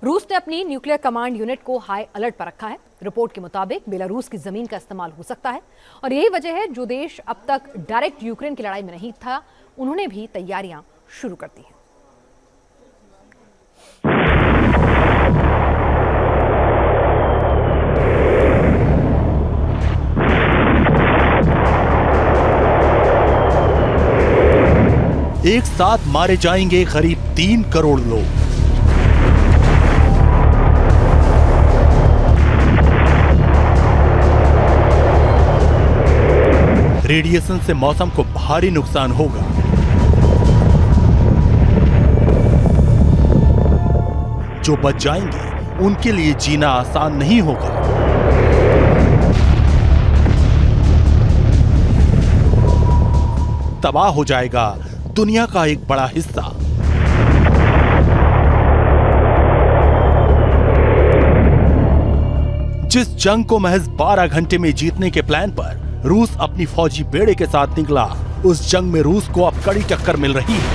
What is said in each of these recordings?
रूस ने अपनी न्यूक्लियर कमांड यूनिट को हाई अलर्ट पर रखा है। रिपोर्ट के मुताबिक बेलारूस की जमीन का इस्तेमाल हो सकता है और यही वजह है जो देश अब तक डायरेक्ट यूक्रेन की लड़ाई में नहीं था, उन्होंने भी तैयारियां शुरू कर दी हैं। एक साथ मारे जाएंगे करीब 3 करोड़ लोग। रेडिएशन से मौसम को भारी नुकसान होगा। जो बच जाएंगे उनके लिए जीना आसान नहीं होगा। तबाह हो जाएगा दुनिया का एक बड़ा हिस्सा। जिस जंग को महज 12 घंटे में जीतने के प्लान पर रूस अपनी फौजी बेड़े के साथ निकला, उस जंग में रूस को अब कड़ी टक्कर मिल रही है।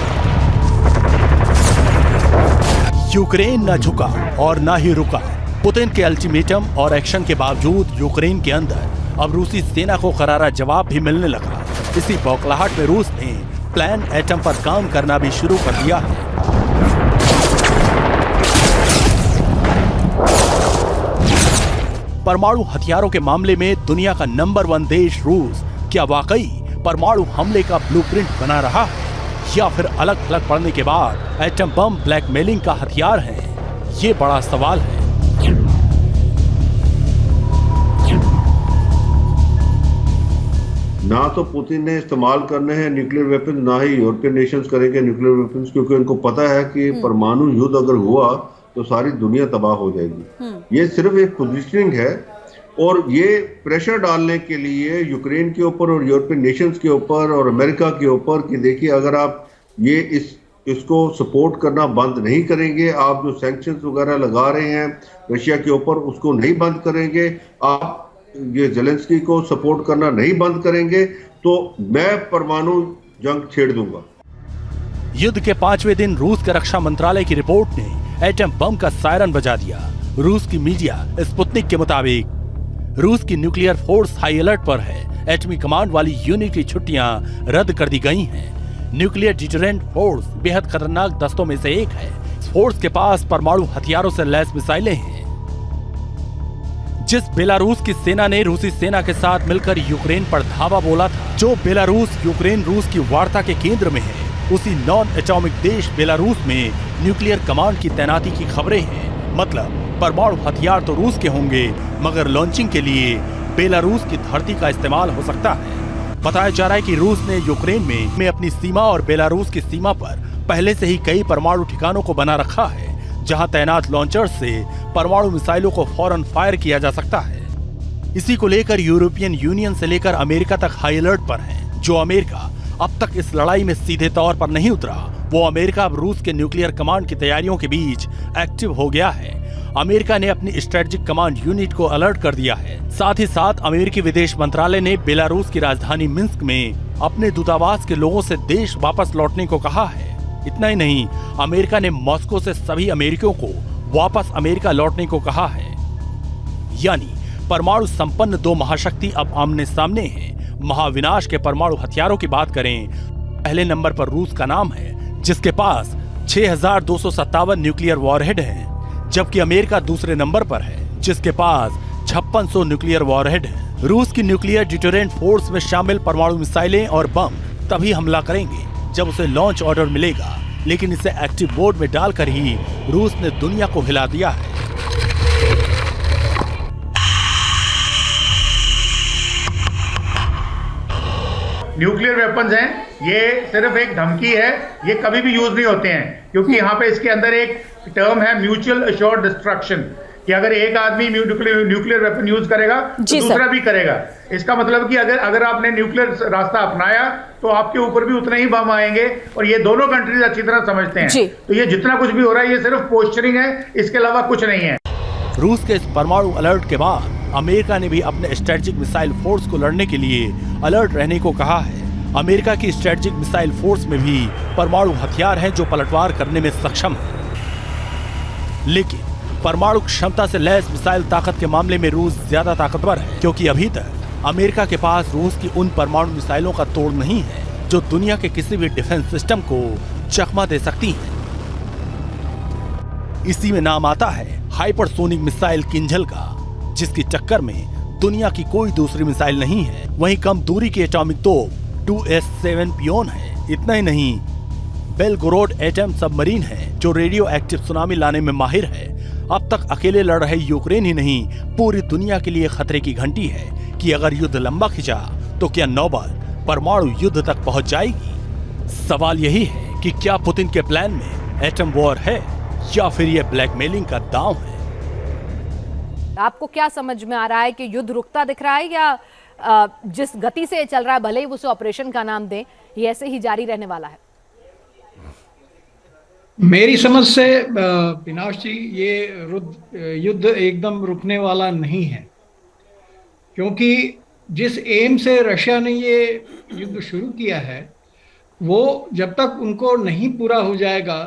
यूक्रेन न झुका और न ही रुका। पुतिन के अल्टीमेटम और एक्शन के बावजूद यूक्रेन के अंदर अब रूसी सेना को करारा जवाब भी मिलने लगा। इसी बौखलाहट में रूस ने प्लान एटम पर काम करना भी शुरू कर दिया है। परमाणु हथियारों के मामले में दुनिया का नंबर 1 देश रूस क्या वाकई परमाणु हमले का ब्लूप्रिंट बना रहा है या फिर अलग थलग पड़ने के बाद एटम बम ब्लैकमेलिंग का हथियार है? ये बड़ा सवाल है। ना तो पुतिन ने इस्तेमाल करने हैं न्यूक्लियर वेपन, ना ही यूरोपियन नेशंस करेंगे न्यूक्लियर वेपन्स, क्योंकि उनको पता है कि परमाणु युद्ध अगर हुआ तो सारी दुनिया तबाह हो जाएगी। ये सिर्फ एक पोजीशनिंग है और ये प्रेशर डालने के लिए यूक्रेन के ऊपर और यूरोपियन नेशंस के ऊपर और अमेरिका के ऊपर कि देखिए अगर आप ये इसको सपोर्ट करना बंद नहीं करेंगे, आप जो सैंक्शंस वगैरह लगा रहे हैं रशिया के ऊपर उसको नहीं बंद करेंगे, आप ये ज़ेलेंस्की को सपोर्ट करना नहीं बंद करेंगे, तो मैं परमाणु जंग छेड़ दूंगा। युद्ध के 5वें दिन रूस के रक्षा मंत्रालय की रिपोर्ट ने एटम बम का सायरन बजा दिया। रूस की मीडिया स्पुतनिक के मुताबिक रूस की न्यूक्लियर फोर्स हाई अलर्ट पर है। एटमी कमांड वाली यूनिट की छुट्टियां रद्द कर दी गई हैं। न्यूक्लियर डिटरेंट फोर्स बेहद खतरनाक दस्तों में से एक है। फोर्स के पास परमाणु हथियारों से लैस मिसाइलें हैं। जिस बेलारूस की सेना ने रूसी सेना के साथ मिलकर यूक्रेन पर धावा बोला था, जो बेलारूस यूक्रेन रूस की वार्ता के केंद्र में है, उसी नॉन एटॉमिक देश बेलारूस में न्यूक्लियर कमांड की तैनाती की खबरें हैं। मतलब परमाणु हथियार तो रूस के होंगे, मगर लॉन्चिंग के लिए बेलारूस की धरती का इस्तेमाल हो सकता है। बताया जा रहा है कि रूस ने यूक्रेन में अपनी सीमा और बेलारूस की सीमा पर पहले से ही कई परमाणु ठिकानों को बना रखा है, जहां तैनात लॉन्चर्स से परमाणु मिसाइलों को फौरन फायर किया जा सकता है। इसी को लेकर यूरोपियन यूनियन से लेकर अमेरिका तक हाई अलर्ट पर है। जो अमेरिका अब तक इस लड़ाई में सीधे तौर पर नहीं उतरा, वो अमेरिका अब रूस के न्यूक्लियर कमांड की तैयारियों के बीच एक्टिव हो गया है। अमेरिका ने अपनी स्ट्रेटेजिक कमांड यूनिट को अलर्ट कर दिया है। साथ ही साथ अमेरिकी विदेश मंत्रालय ने बेलारूस की राजधानी मिन्स्क में अपने दूतावास के लोगों से देश वापस लौटने को कहा है। इतना ही नहीं, अमेरिका ने मॉस्को से सभी अमेरिकियों को वापस अमेरिका लौटने को कहा है। यानी परमाणु संपन्न 2 महाशक्ति अब आमने सामने हैं। महाविनाश के परमाणु हथियारों की बात करें, पहले नंबर पर रूस का नाम है, जिसके पास 6257 न्यूक्लियर वॉरहेड हैं, जबकि अमेरिका दूसरे नंबर पर है, जिसके पास 5600 न्यूक्लियर वॉरहेड हैं। रूस की न्यूक्लियर डिटरेंट फोर्स में शामिल परमाणु मिसाइलें और बम तभी हमला करेंगे जब उसे लॉन्च ऑर्डर मिलेगा, लेकिन इसे एक्टिव मोड में डालकर ही रूस ने दुनिया को हिला दिया है। न्यूक्लियर वेपन्स हैं, ये सिर्फ एक धमकी है, ये कभी भी यूज नहीं होते हैं, क्योंकि यहाँ पे इसके अंदर एक टर्म है म्यूचुअल अश्योर्ड डिस्ट्रक्शन, कि अगर एक आदमी न्यूक्लियर वेपन यूज करेगा तो दूसरा भी करेगा। इसका मतलब कि अगर आपने न्यूक्लियर रास्ता अपनाया तो आपके ऊपर भी उतने ही बम आएंगे, और ये दोनों कंट्रीज अच्छी तरह समझते हैं। तो ये जितना कुछ भी हो रहा है ये सिर्फ पोस्चरिंग है, इसके अलावा कुछ नहीं है। रूस के इस परमाणु अलर्ट के बाद अमेरिका ने भी अपने स्ट्रेटेजिक मिसाइल फोर्स को लड़ने के लिए अलर्ट रहने को कहा है। अमेरिका की स्ट्रेटेजिक मिसाइल फोर्स में भी परमाणु हथियार हैं जो पलटवार करने में सक्षम है। लेकिन परमाणु क्षमता से लैस मिसाइल ताकत के मामले में रूस ज्यादा ताकतवर है, क्योंकि अभी तक अमेरिका के पास रूस की उन परमाणु मिसाइलों का तोड़ नहीं है जो दुनिया के किसी भी डिफेंस सिस्टम को चकमा दे सकती हैं। इसी में नाम आता है हाइपरसोनिक मिसाइल किंजल का, जिसकी टक्कर में दुनिया की कोई दूसरी मिसाइल नहीं है। वहीं कम दूरी की एटॉमिक तोप 2S7 पियोन है। इतना ही नहीं, बेलगोरोड एटम सबमरीन है जो रेडियो एक्टिव सुनामी लाने में माहिर है। अब तक अकेले लड़ रहे यूक्रेन ही नहीं, पूरी दुनिया के लिए खतरे की घंटी है कि अगर युद्ध लंबा खिंचा तो क्या नौबत परमाणु युद्ध तक पहुंच जाएगी। सवाल यही है कि क्या पुतिन के प्लान में एटम वॉर है या फिर ये ब्लैकमेलिंग का दांव है। आपको क्या समझ में आ रहा है कि युद्ध रुकता दिख रहा है या जिस गति से चल रहा है, भले ही उसे ऑपरेशन का नाम दें, ये ऐसे ही जारी रहने वाला है? मेरी समझ से पिनाश जी, ये युद्ध एकदम रुकने वाला नहीं है, क्योंकि जिस एम से रशिया ने ये युद्ध शुरू किया है वो जब तक उनको नहीं पूरा हो जाएगा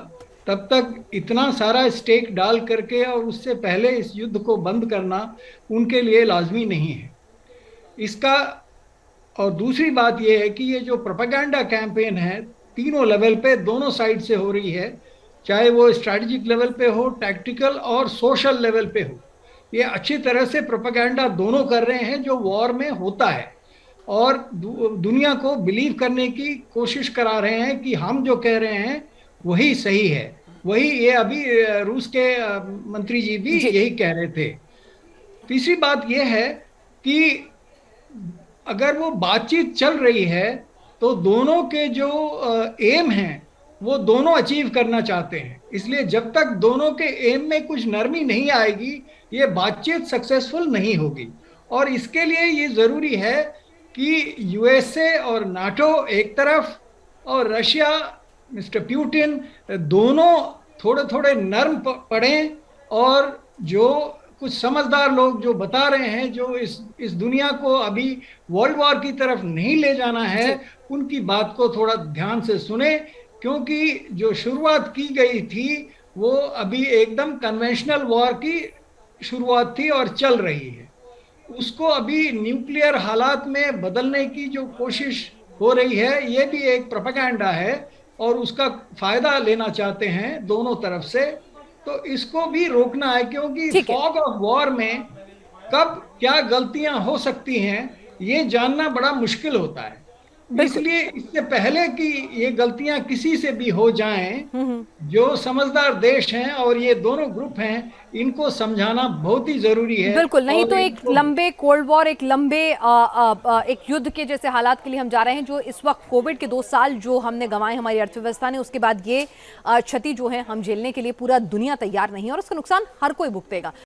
तब तक इतना सारा स्टेक डाल करके और उससे पहले इस युद्ध को बंद करना उनके लिए लाजमी नहीं है। इसका और दूसरी बात यह है कि ये जो प्रोपेगेंडा कैंपेन है तीनों लेवल पे, दोनों साइड से हो रही है, चाहे वो स्ट्रैटेजिक लेवल पे हो, टैक्टिकल और सोशल लेवल पे हो, ये अच्छी तरह से प्रोपेगेंडा दोनों कर रहे हैं जो वॉर में होता है, और दुनिया को बिलीव करने की कोशिश करा रहे हैं कि हम जो कह रहे हैं वही सही है। वही ये अभी रूस के मंत्री जी भी यही कह रहे थे। तीसरी बात यह है कि अगर वो बातचीत चल रही है तो दोनों के जो एम हैं वो दोनों अचीव करना चाहते हैं, इसलिए जब तक दोनों के एम में कुछ नरमी नहीं आएगी ये बातचीत सक्सेसफुल नहीं होगी। और इसके लिए ये ज़रूरी है कि यूएसए और नाटो एक तरफ और रशिया, मिस्टर पुतिन, दोनों थोड़े थोड़े नर्म पड़ें, और जो कुछ समझदार लोग जो बता रहे हैं जो इस दुनिया को अभी वर्ल्ड वॉर की तरफ नहीं ले जाना है, उनकी बात को थोड़ा ध्यान से सुने, क्योंकि जो शुरुआत की गई थी वो अभी एकदम कन्वेंशनल वॉर की शुरुआत थी और चल रही है। उसको अभी न्यूक्लियर हालात में बदलने की जो कोशिश हो रही है ये भी एक प्रोपेगेंडा है और उसका फायदा लेना चाहते हैं दोनों तरफ से। तो इसको भी रोकना है, क्योंकि फॉग ऑफ वॉर में कब क्या गलतियां हो सकती हैं ये जानना बड़ा मुश्किल होता है। इसलिए इससे पहले कि ये गलतियां किसी से भी हो जाएं, जो समझदार देश हैं और ये दोनों ग्रुप हैं, इनको समझाना बहुत ही जरूरी है। बिल्कुल, नहीं तो एक लंबे कोल्ड वॉर, एक लंबे एक युद्ध के जैसे हालात के लिए हम जा रहे हैं, जो इस वक्त कोविड के 2 साल जो हमने गंवाए हमारी अर्थव्यवस्था ने, उसके बाद ये क्षति जो है हम झेलने के लिए पूरा दुनिया तैयार नहीं है और उसका नुकसान हर कोई भुगतेगा।